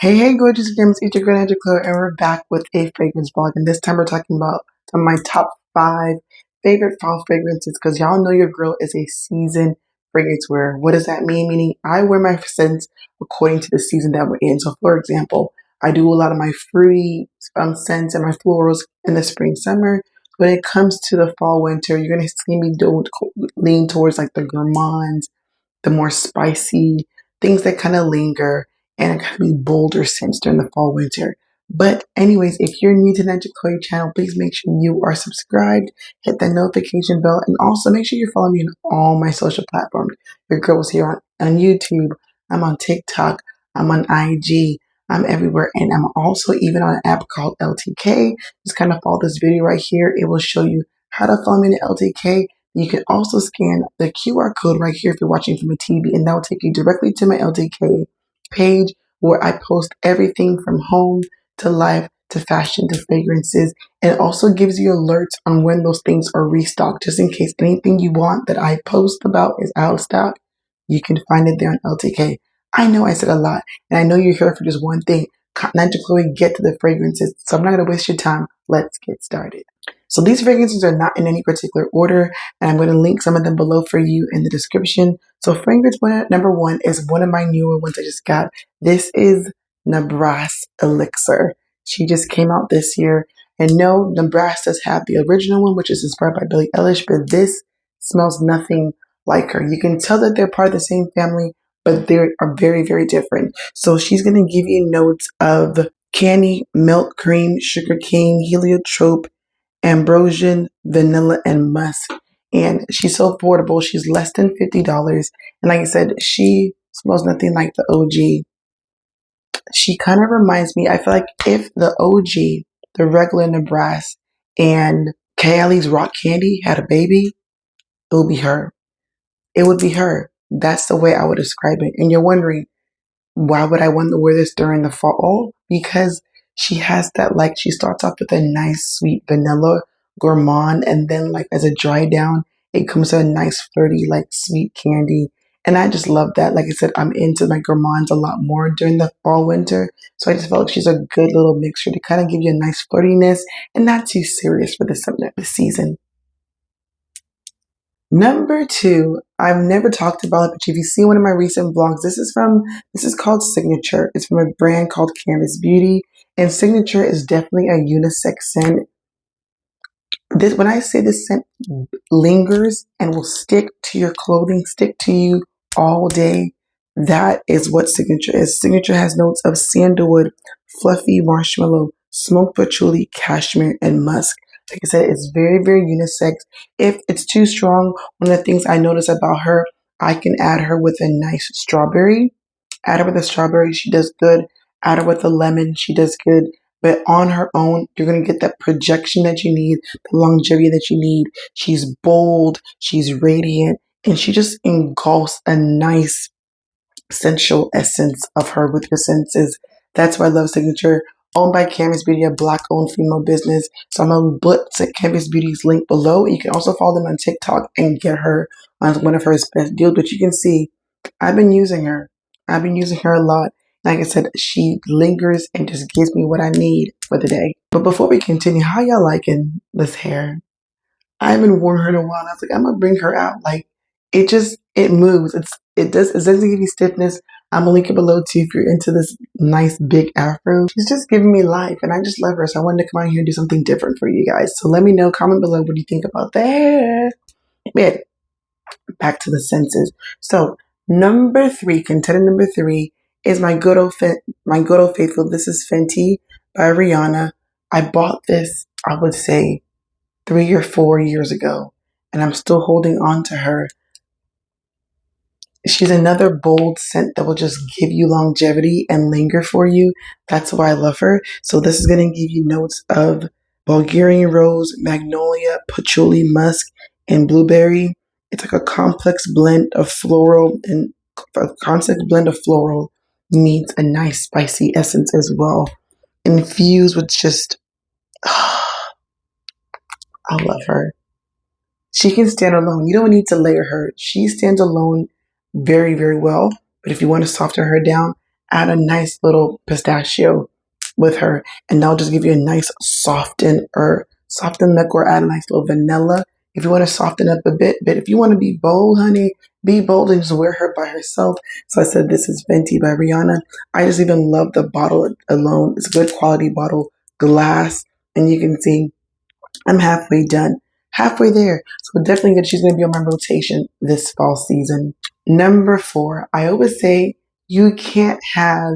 Hey, gorgeous gems, it's your girl Angela, and we're back with a fragrance vlog. And this time we're talking about some of my top 5 favorite fall fragrances because y'all know your girl is a season fragrance wearer. What does that mean? Meaning I wear my scents according to the season that we're in. So, for example, I do a lot of my fruity scents and my florals in the spring, summer. When it comes to the fall, winter, you're going to see me lean towards like the gourmands, the more spicy things that kind of linger and it kind of be bolder scents during the fall winter. But anyways, if you're new to the Chloe channel, please make sure you are subscribed, hit the notification bell, and also make sure you're following me on all my social platforms. Your girl was here on YouTube. I'm on TikTok. I'm on IG. I'm everywhere. And I'm also even on an app called LTK. Just kind of follow this video right here. It will show you how to follow me in LTK. You can also scan the QR code right here if you're watching from a TV, and that will take you directly to my LTK page where I post everything from home to life to fashion to fragrances. And it also gives you alerts on when those things are restocked, just in case anything you want that I post about is out of stock. You can find it there on LTK. I know I said a lot, and I know you're here for just one thing. Ninja Chloe, get to the fragrances. So I'm not going to waste your time. Let's get started. So these fragrances are not in any particular order, and I'm going to link some of them below for you in the description. So fragrance number 1 is one of my newer ones I just got. This is Nebras Elixir. She just came out this year. And no, Nebras does have the original one, which is inspired by Billie Eilish, but this smells nothing like her. You can tell that they're part of the same family, but they are very, very different. So she's going to give you notes of candy, milk, cream, sugar cane, heliotrope, Ambrosian, vanilla, and musk. And she's so affordable. She's less than $50. And like I said, she smells nothing like the OG. She kind of reminds me, I feel like if the OG, the regular Nebras, and Kaylee's Rock Candy had a baby, it would be her. It would be her. That's the way I would describe it. And you're wondering, why would I want to wear this during the fall? Because she has that, like, she starts off with a nice sweet vanilla gourmand, and then like as a dry down, it comes to a nice flirty, like sweet candy. And I just love that. Like I said, I'm into my gourmands a lot more during the fall, winter. So I just felt like she's a good little mixture to kind of give you a nice flirtiness and not too serious for the season. Number 2, I've never talked about it, but if you see one of my recent vlogs, this is called Signature. It's from a brand called Canvas Beauty, and Signature is definitely a unisex scent. When I say this scent lingers and will stick to your clothing, stick to you all day, that is what Signature is. Signature has notes of sandalwood, fluffy marshmallow, smoked patchouli, cashmere, and musk. Like I said, it's very, very unisex. If it's too strong, one of the things I notice about her, I can add her with a nice strawberry. Add her with a strawberry, she does good. Add her with a lemon, she does good. But on her own, you're going to get that projection that you need, the longevity that you need. She's bold, she's radiant, and she just engulfs a nice sensual essence of her with your senses. That's why I love Signature. Owned by Canvas Beauty, a black-owned female business. So I'm going to put Canvas Beauty's link below. You can also follow them on TikTok and get her on one of her best deals. But you can see, I've been using her. I've been using her a lot. Like I said, she lingers and just gives me what I need for the day. But before we continue, how y'all liking this hair? I haven't worn her in a while. I was like, I'm gonna bring her out. Like, it moves. It doesn't give you stiffness. I'm gonna link it below too if you're into this nice big afro. She's just giving me life, and I just love her. So I wanted to come out here and do something different for you guys. So let me know, comment below, what do you think about the hair? Yeah, back to the senses. So number 3, contender number 3 is my good old faithful. This is Fenty by Rihanna. I bought this, I would say, 3 or 4 years ago, and I'm still holding on to her. She's another bold scent that will just give you longevity and linger for you. That's why I love her. So this is going to give you notes of Bulgarian rose, magnolia, patchouli, musk, and blueberry. It's like a complex blend of floral, and a complex blend of floral needs a nice spicy essence as well. Infused with just, I love her. She can stand alone. You don't need to layer her. She stands alone very, very well. But if you want to soften her down, add a nice little pistachio with her, and that'll just give you a nice soften look, or add a nice little vanilla if you want to soften up a bit. But if you want to be bold, honey, be bold and just wear her by herself. So I said this is Fenty by Rihanna. I just even love the bottle alone. It's a good quality bottle, glass, and you can see I'm halfway done. Halfway there. So definitely good. She's going to be on my rotation this fall season. Number 4, I always say you can't have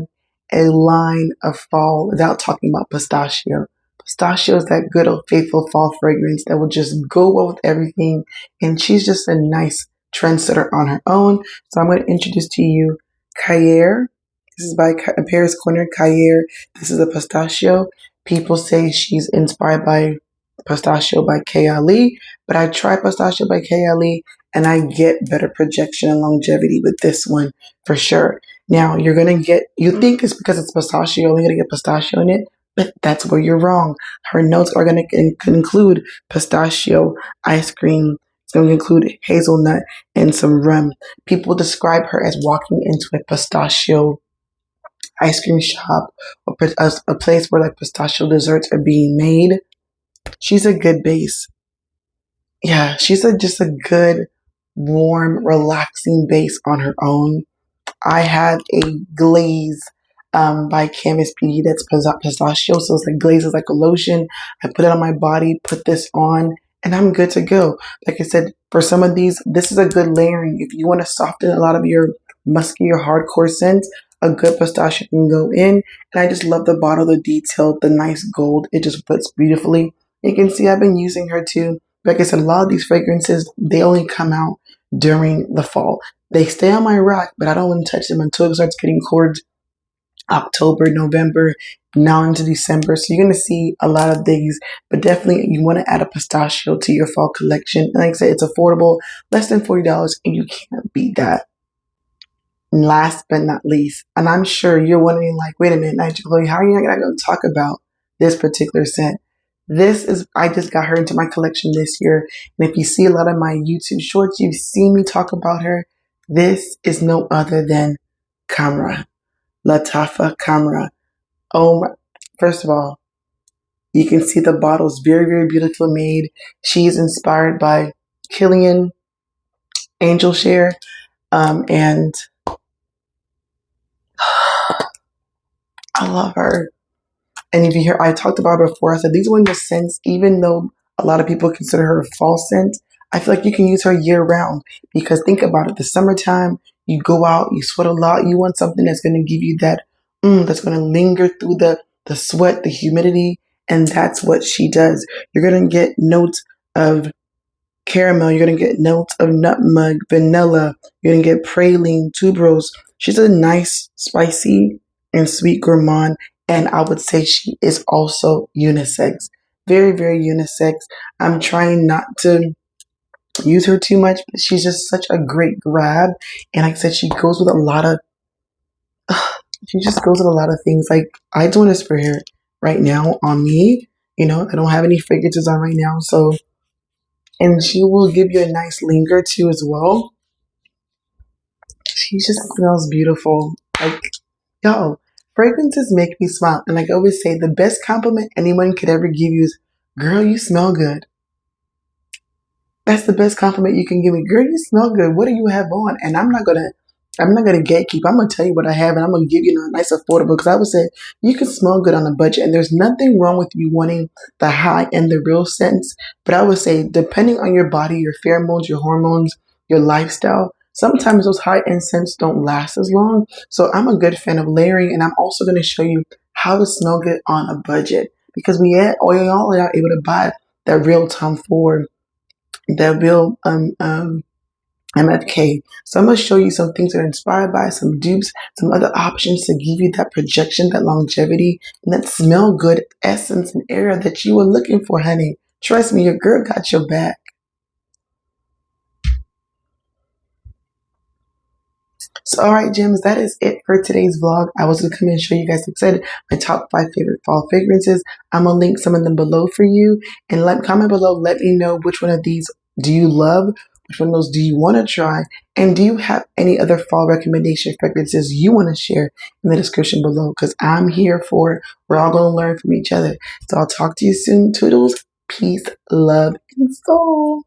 a line of fall without talking about pistachio. Pistachio is that good old faithful fall fragrance that will just go well with everything. And she's just a nice trendsetter on her own. So I'm going to introduce to you Kayer. This is by Paris Corner Kayer. This is a pistachio. People say she's inspired by Pistachio by KLE, but I tried Pistachio by KLE and I get better projection and longevity with this one for sure. Now you're gonna get, you think it's because it's pistachio, you're only gonna get pistachio in it, but that's where you're wrong. Her notes are gonna include pistachio, ice cream. It's gonna include hazelnut and some rum. People describe her as walking into a pistachio ice cream shop, or a place where like pistachio desserts are being made. She's a good base. Yeah, just a good, warm, relaxing base on her own. I have a glaze by Canvas PD that's pistachio. So it's like glaze is like a lotion. I put it on my body, put this on, and I'm good to go. Like I said, for some of these, this is a good layering. If you want to soften a lot of your musky or hardcore scents, a good pistachio can go in. And I just love the bottle, the detail, the nice gold. It just fits beautifully. You can see I've been using her too. Like I said, a lot of these fragrances, they only come out during the fall. They stay on my rack, but I don't want to touch them until it starts getting towards October, November, now into December. So you're going to see a lot of these, but definitely you want to add a pistachio to your fall collection. And like I said, it's affordable, less than $40, and you can't beat that. And last but not least, and I'm sure you're wondering, like, wait a minute, Nigel, how are you not going to talk about this particular scent? I just got her into my collection this year. And if you see a lot of my YouTube shorts, you've seen me talk about her. This is no other than Khamrah. Latafa Khamrah. First of all, you can see the bottle's very, very beautifully made. She's inspired by Killian Angel Share. And I love her. And if you hear, I talked about her before. I said these are one of the scents, even though a lot of people consider her a fall scent, I feel like you can use her year round. Because think about it, the summertime, you go out, you sweat a lot, you want something that's going to give you that, that's going to linger through the sweat, the humidity, and that's what she does. You're going to get notes of caramel, you're going to get notes of nutmeg, vanilla, you're going to get praline, tuberose. She's a nice, spicy, and sweet gourmand. And I would say she is also unisex. Very, very unisex. I'm trying not to use her too much, but she's just such a great grab. And like I said, she goes with a lot of, she just goes with a lot of things. Like, I don't want to spray her right now on me. I don't have any fragrances on right now. So, and she will give you a nice linger too as well. She just smells beautiful. Like, yo, fragrances make me smile. And like I always say, the best compliment anyone could ever give you is, girl, you smell good. That's the best compliment you can give me. Girl, you smell good. What do you have on? And I'm not gonna gatekeep. I'm gonna tell you what I have, and I'm gonna give you a nice affordable. Because I would say you can smell good on a budget, and there's nothing wrong with you wanting the high and the real scents. But I would say, depending on your body, your pheromones, your hormones, your lifestyle, sometimes those high end scents don't last as long. So I'm a good fan of layering, and I'm also gonna show you how to smell good on a budget. Because we all are not able to buy that real Tom Ford, that real MFK. So I'm going to show you some things that are inspired by, some dupes, some other options to give you that projection, that longevity, and that smell good essence and area that you were looking for, honey. Trust me, your girl got your back. So, all right, gems, that is it for today's vlog. I was going to come in and show you guys, like I said, my top 5 favorite fall fragrances. I'm going to link some of them below for you. And comment below, let me know which one of these do you love? Which one of those do you want to try? And do you have any other fall recommendation fragrances you want to share in the description below? Because I'm here for it. We're all going to learn from each other. So I'll talk to you soon. Toodles, peace, love, and soul.